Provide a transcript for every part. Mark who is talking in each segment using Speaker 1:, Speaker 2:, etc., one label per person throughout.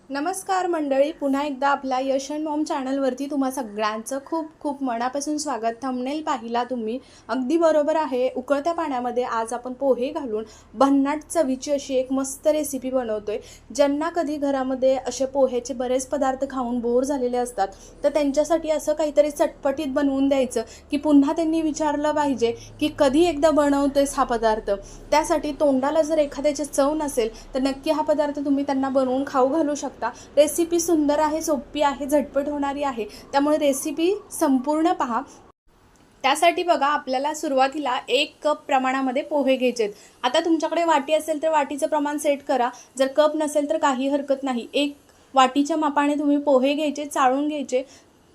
Speaker 1: नमस्कार मंडळी, पुन्हा एकदा आपल्या यश अँड मॉम चॅनलवरती तुम्हा सगळ्यांचं खूप खूप मनापासून स्वागत. थंबनेल पाहिला तुम्ही, अगदी बरोबर आहे. उकळत्या पाण्यामध्ये आज आपण पोहे घालून भन्नाट चवीची अशी एक मस्त रेसिपी बनवतोय. ज्यांना कधी घरामध्ये असे पोहेचे बरेच पदार्थ खाऊन बोर झालेले असतात, तर त्यांच्यासाठी असं काहीतरी चटपटीत बनवून द्यायचं की पुन्हा त्यांनी विचारलं पाहिजे की कधी एकदा बनवतोयस हा पदार्थ. त्यासाठी तोंडाला जर एखाद्याची चव नसेल तर नक्की हा पदार्थ तुम्ही त्यांना बनवून खाऊ घालू शकता. रेसिपी सुंदर आहे, सोपी आहे, झटपट होणारी आहे, त्यामुळे रेसिपी संपूर्ण पहा. त्यासाठी बघा, आपल्याला सुरुवातीला 1 कप प्रमाणामध्ये पोहे घ्यायचे आहेत. आता तुमच्याकडे वाटी असेल तर वाटीचं प्रमाण सेट करा, जर कप नसेल तर काही हरकत नाही. 1 वाटीच्या मापाने तुम्ही पोहे घ्यायचे, चाळून घ्यायचे,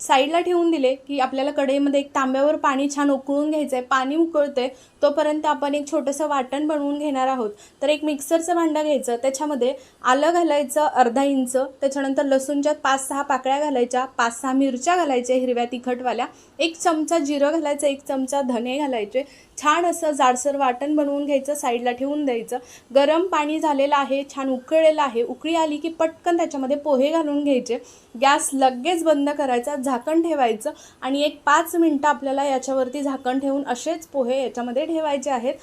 Speaker 1: साईडला ठेवून दिले की आपल्याला कढईमध्ये एक तांब्यावर पाणी छान उकळून घ्यायचं आहे. पाणी उकळते तोपर्यंत आपण एक छोटंसं वाटण बनवून घेणार आहोत. तर एक मिक्सरचं भांडं घ्यायचं, त्याच्यामध्ये आलं घालायचं अर्धा इंच, त्याच्यानंतर लसूणच्या 5-6 पाकळ्या घालायच्या, 5-6 मिरच्या घालायच्या हिरव्या तिखटवाल्या, 1 चमचा जिरं घालायचं, 1 चमचा धने घालायचे. छान असं जाडसर वाटण बनवून घ्यायचं, साईडला ठेवून द्यायचं. गरम पाणी झालेलं आहे, छान उकळलेलं आहे. उकळी आली की पटकन त्याच्यामध्ये पोहे घालून घ्यायचे. गॅस लगेच बंद करायचा, झाकण ठेवायचं आणि एक 5 मिनटं आपल्याला याच्यावरती झाकण ठेवून असेच पोहे याच्यामध्ये ठेवायचे आहेत.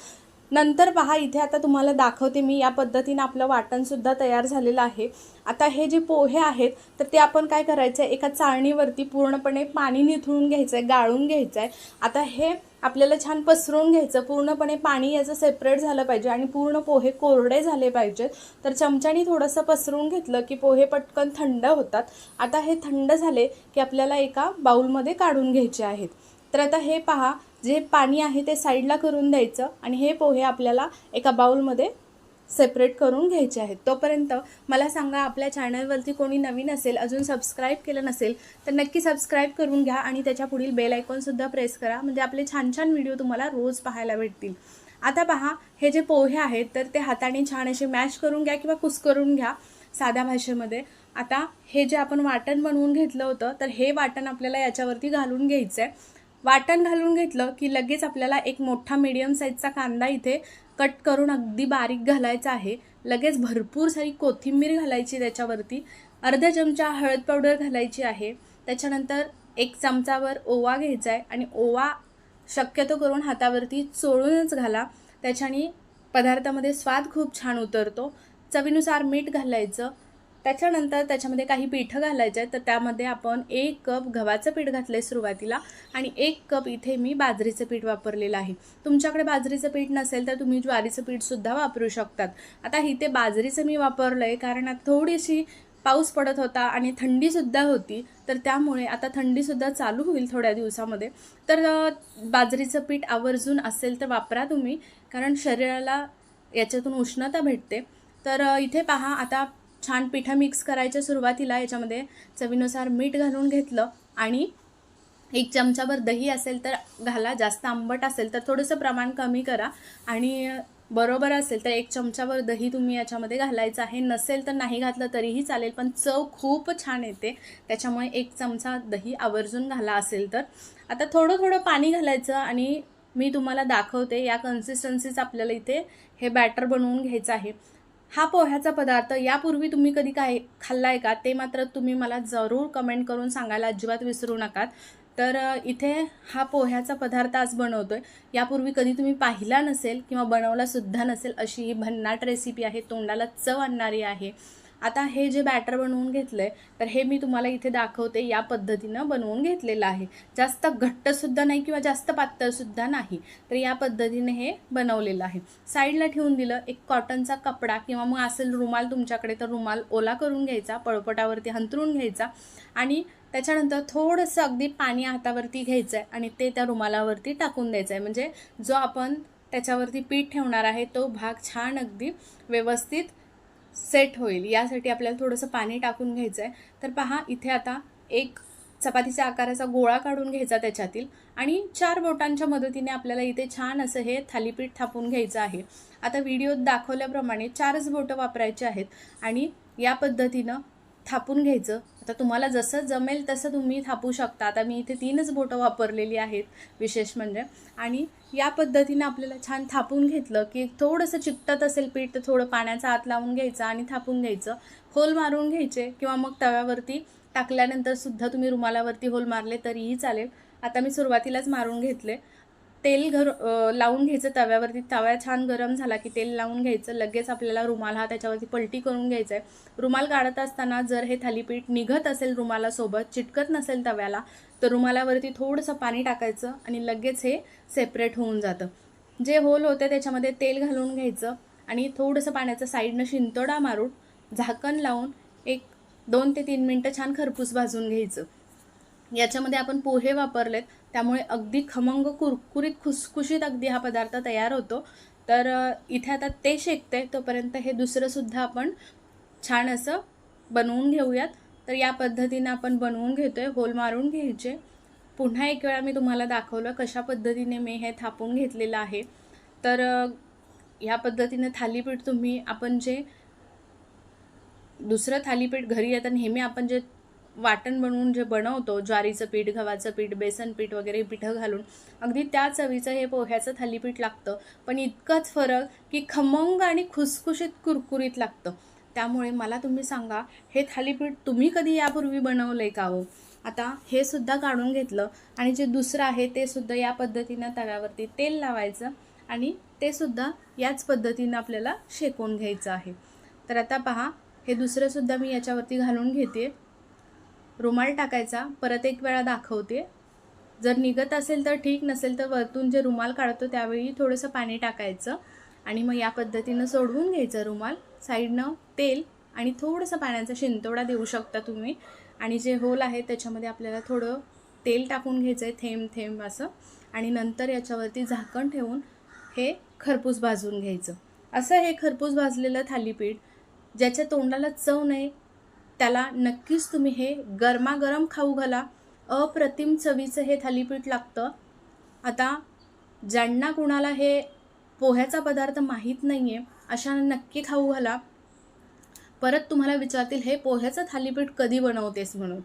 Speaker 1: नंतर पहा, इथे आता तुम्हाला दाखवते मी, या पद्धतीने आपलं वाटणसुद्धा तयार झालेलं आहे. आता हे जे पोहे आहेत तर ते आपण काय करायचं आहे, एका चाळणीवरती पूर्णपणे पाणी निथळून घ्यायचं आहे, गाळून घ्यायचं आहे. आता हे आपल्याला छान पसरवून घ्यायचं, पूर्णपणे पाणी याचं सेपरेट झालं पाहिजे आणि पूर्ण पोहे कोरडे झाले पाहिजेत. तर चमच्याने थोडंसं पसरवून घेतलं की पोहे पटकन थंड होतात. आता हे थंड झाले की आपल्याला एका बाउलमध्ये काढून घ्यायचे आहेत. तर आता हे पहा, जे पाणी आहे ते साईडला करून द्यायचं आणि हे पोहे आपल्याला एका बाउलमध्ये सेपरेट करून घ्यायचे आहेत. तोपर्यंत मला सांगा, आपल्या चॅनलवरती कोणी नवीन असेल, अजून सबस्क्राईब केलं नसेल तर नक्की सबस्क्राईब करून घ्या आणि त्याच्या पुढील बेल आयकॉनसुद्धा प्रेस करा, म्हणजे आपले छान छान व्हिडिओ तुम्हाला रोज पाहायला भेटतील. आता पहा, हे जे पोहे आहेत तर ते हाताने छान असे मॅश करून घ्या किंवा कुस्करून घ्या साध्या भाषेमध्ये. आता हे जे आपण वाटण बनवून घेतलं होतं तर हे वाटण आपल्याला याच्यावरती घालून घ्यायचं आहे. वाटण घालून घेतलं की लगेच आपल्याला एक मोठा मीडियम साईजचा कांदा इथे कट करून अगदी बारीक घालायचा आहे. लगेच भरपूर सारी कोथिंबीर घालायची त्याच्यावरती. अर्धा चमचा हळद पावडर घालायची आहे. त्याच्यानंतर 1 चमचावर ओवा घ्यायचा आहे आणि ओवा शक्यतो करून हातावरती चोळूनच घाला, त्याच्याने पदार्थामध्ये स्वाद खूप छान उतरतो. चवीनुसार मीठ घालायचं. त्याच्यानंतर त्याच्यामध्ये काही पीठं घालायचे आहेत. तर त्यामध्ये आपण 1 कप गव्हाचं पीठ घातलं आहे सुरुवातीला आणि 1 कप इथे मी बाजरीचं पीठ वापरलेलं आहे. तुमच्याकडे बाजरीचं पीठ नसेल तर तुम्ही ज्वारीचं पीठसुद्धा वापरू शकतात. आता इथे बाजरीचं मी वापरलं आहे कारण आता थोडीशी पाऊस पडत होता आणि थंडीसुद्धा होती, तर त्यामुळे आता थंडीसुद्धा चालू होईल थोड्या दिवसामध्ये. तर बाजरीचं पीठ आवर्जून असेल तर वापरा तुम्ही, कारण शरीराला याच्यातून उष्णता भेटते. तर इथे पहा, आता छान पिठं मिक्स करायच्या. सुरुवातीला याच्यामध्ये चवीनुसार मीठ घालून घेतलं आणि 1 चमचाभर दही असेल तर घाला, जास्त आंबट असेल तर थोडंसं प्रमाण कमी करा आणि बरोबर असेल तर 1 चमचाभर दही तुम्ही याच्यामध्ये घालायचं आहे. नसेल तर नाही घातलं तरीही चालेल, पण चव खूप छान येते, त्याच्यामुळे 1 चमचा दही आवर्जून घाला असेल तर. आता थोडं थोडं पाणी घालायचं आणि मी तुम्हाला दाखवते या कन्सिस्टन्सीच आपल्याला इथे हे बॅटर बनवून घ्यायचं आहे. हा पोह्याचा पदार्थ यापूर्वी तुम्ही कधी काय खाल्ला आहे का, ते मात्र तुम्ही मला जरूर कमेंट करून सांगायला अजिबात विसरू नकात. तर इथे हा पोह्याचा पदार्थ आज बनवतोय. यापूर्वी कधी तुम्ही पाहिला नसेल किंवा बनवलासुद्धा नसेल अशी ही भन्नाट रेसिपी आहे, तोंडाला चव आणणारी आहे. आता हे जे बॅटर बनवून घेतलं आहे तर हे मी तुम्हाला इथे दाखवते, या पद्धतीनं बनवून घेतलेलं आहे. जास्त घट्टसुद्धा नाही किंवा जास्त पातळसुद्धा नाही, तर या पद्धतीने हे बनवलेलं आहे. साईडला ठेवून दिलं. एक कॉटनचा कपडा किंवा मग असेल रुमाल तुमच्याकडे तर रुमाल ओला करून घ्यायचा, पळपटावरती हंतरून घ्यायचा आणि त्याच्यानंतर थोडंसं अगदी पाणी हातावरती घ्यायचं आहे आणि ते त्या रुमालावरती टाकून द्यायचं आहे, म्हणजे जो आपण त्याच्यावरती पीठ ठेवणार आहे तो भाग छान अगदी व्यवस्थित सेट होईल. यासाठी आपल्याला थोडंसं पाणी टाकून घ्यायचं आहे. तर पहा, इथे आता एक चपातीच्या आकाराचा गोळा काढून घ्यायचा त्याच्यातील आणि 4 बोटांच्या मदतीने आपल्याला इथे छान असं हे थालीपीठ थापून घ्यायचं आहे. आता व्हिडिओत दाखवल्याप्रमाणे 4च बोटं वापरायचे आहेत आणि या पद्धतीनं थापून घ्यायचं. तर तुम्हाला जसं जमेल तसं तुम्ही थापू शकता. आता मी इथे 3च बोटं वापरलेली आहेत विशेष म्हणजे. आणि या पद्धतीने आपल्याला छान थापून घेतलं की थोडंसं चिकटत असेल पीठ तर थोडं पाण्याचा हात लावून घ्यायचं आणि थापून घ्यायचं. होल मारून घ्यायचे किंवा मग तव्यावरती टाकल्यानंतर सुद्धा तुम्ही रुमालावरती होल मारले तरीही चालेल. आता मी सुरुवातीलाच मारून घेतले. तेल लावून घ्यायचं तव्यावरती. तवा छान गरम झाला की तेल लावून घ्यायचं. लगेच आपल्याला रुमाल हा त्याच्यावरती पलटी करून घ्यायचा आहे. रुमाल काढत असताना जर हे थालीपीठ निघत असेल रुमालासोबत, चिटकत नसेल तव्याला, तर रुमालावरती थोडंसं पाणी टाकायचं आणि लगेच हे सेपरेट होऊन जातं. जे होल होते त्याच्यामध्ये तेल घालून घ्यायचं आणि थोडंसं पाण्याचं साईडनं शिंतोडा मारून झाकण लावून एक 2 ते 3 मिनटं छान खरपूस भाजून घ्यायचं. याच्यामध्ये आपण पोहे वापरलेत त्यामुळे अगदी खमंग कुरकुरीत खुसखुशीत अगदी हा पदार्थ तयार होतो. तर इथे आता ते शेकते तोपर्यंत हे दुसरं सुद्धा आपण छान असं बनवून घेऊयात. तर या पद्धतीने आपण बनवून घेतोय. होल मारून घ्यायचे. पुन्हा एक वेळा मी तुम्हाला दाखवलं कशा पद्धतीने मी हे थापून घेतलेलं आहे. तर ह्या पद्धतीने थालीपीठ तुम्ही आपण जे दुसरं थालीपीठ घरी येतं नेहमी आपण जे वाटण बनवून जे बनवतो, ज्वारीचं पीठ, गव्हाचं पीठ, बेसन पीठ वगैरे पिठं घालून, अगदी त्या चवीचं हे पोह्याचं थालीपीठ लागतं. पण इतकंच फरक की खमंग आणि खुसखुशीत कुरकुरीत लागतं. त्यामुळे मला तुम्ही सांगा, हे थालीपीठ तुम्ही कधी यापूर्वी बनवलंय का हो? आता हे सुद्धा काढून घेतलं आणि जे दुसरं आहे ते सुद्धा या पद्धतीनं तव्यावरती तेल लावायचं आणि ते सुद्धा याच पद्धतीनं आपल्याला शेकून घ्यायचं आहे. तर आता पहा, हे दुसरं सुद्धा मी याच्यावरती घालून घेते. रुमाल टाकायचा, परत एक वेळा दाखवते. जर निघत असेल तर ठीक, नसेल तर वरतून जे रुमाल काढतो त्यावेळी थोडंसं पाणी टाकायचं आणि मग या पद्धतीनं सोडवून घ्यायचं रुमाल. साईडनं तेल आणि थोडंसं पाण्याचा शिंतोडा देऊ शकता तुम्ही. आणि जे होल आहे त्याच्यामध्ये आपल्याला थोडं तेल टाकून घ्यायचं आहे, थेंब थेंब असं. आणि नंतर याच्यावरती झाकण ठेवून हे खरपूस भाजून घ्यायचं. असं हे खरपूस भाजलेलं थालीपीठ ज्याच्या तोंडाला चव नाही त्याला नक्कीच तुम्ही हे गरमागरम खाऊ घाला. अप्रतिम चवीचं हे थालीपीठ लागतं. आता ज्यांना कुणाला हे पोह्याचा पदार्थ माहीत नाही आहे अशांना नक्की खाऊ घाला. परत तुम्हाला विचारतील हे पोह्याचं थालीपीठ कधी बनवतेस म्हणून.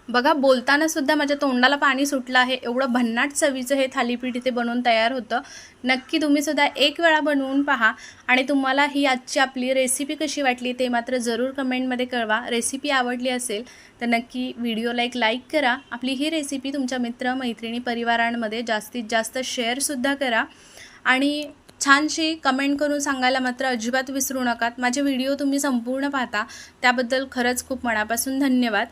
Speaker 1: बघा, बोलताना सुद्धा माझ्या तोंडाला पाणी सुटलं आहे. एवढं भन्नाट चवीचं हे थालीपीठ इथे बनवून तयार होतं. नक्की तुम्ही सुद्धा एक वेळा बनवून पहा आणि तुम्हाला ही आजची आपली रेसिपी कशी वाटली ते मात्र जरूर कमेंटमध्ये कळवा. रेसिपी आवडली असेल तर नक्की व्हिडिओला एक लाईक करा. आपली ही रेसिपी तुमच्या मित्र, मैत्रिणी, परिवारांमध्ये जास्तीत जास्त शेअरसुद्धा करा आणि छानशी कमेंट करून सांगायला मात्र अजिबात विसरू नका. माझे व्हिडिओ तुम्ही संपूर्ण पाहता त्याबद्दल खरंच खूप मनापासून धन्यवाद.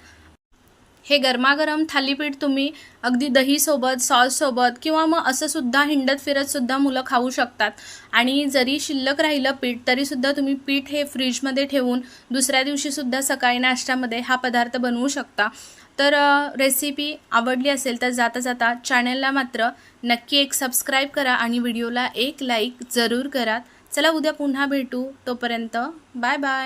Speaker 1: हे गरमागरम थालीपीठ तुम्ही अगदी दहीसोबत, सॉससोबत किंवा मग असं सुद्धा हिंडत फिरत सुद्धा मुलं खाऊ शकतात. आणि जरी शिल्लक राहिलं पीठ तरीसुद्धा तुम्ही पीठ हे फ्रीजमध्ये ठेवून दुसऱ्या दिवशीसुद्धा सकाळी नाश्त्यामध्ये हा पदार्थ बनवू शकता. तर रेसिपी आवडली असेल तर जाता जाता चॅनलला मात्र नक्की एक सबस्क्राईब करा आणि व्हिडिओला एक लाईक जरूर करा. चला उद्या पुन्हा भेटू. तोपर्यंत बाय बाय.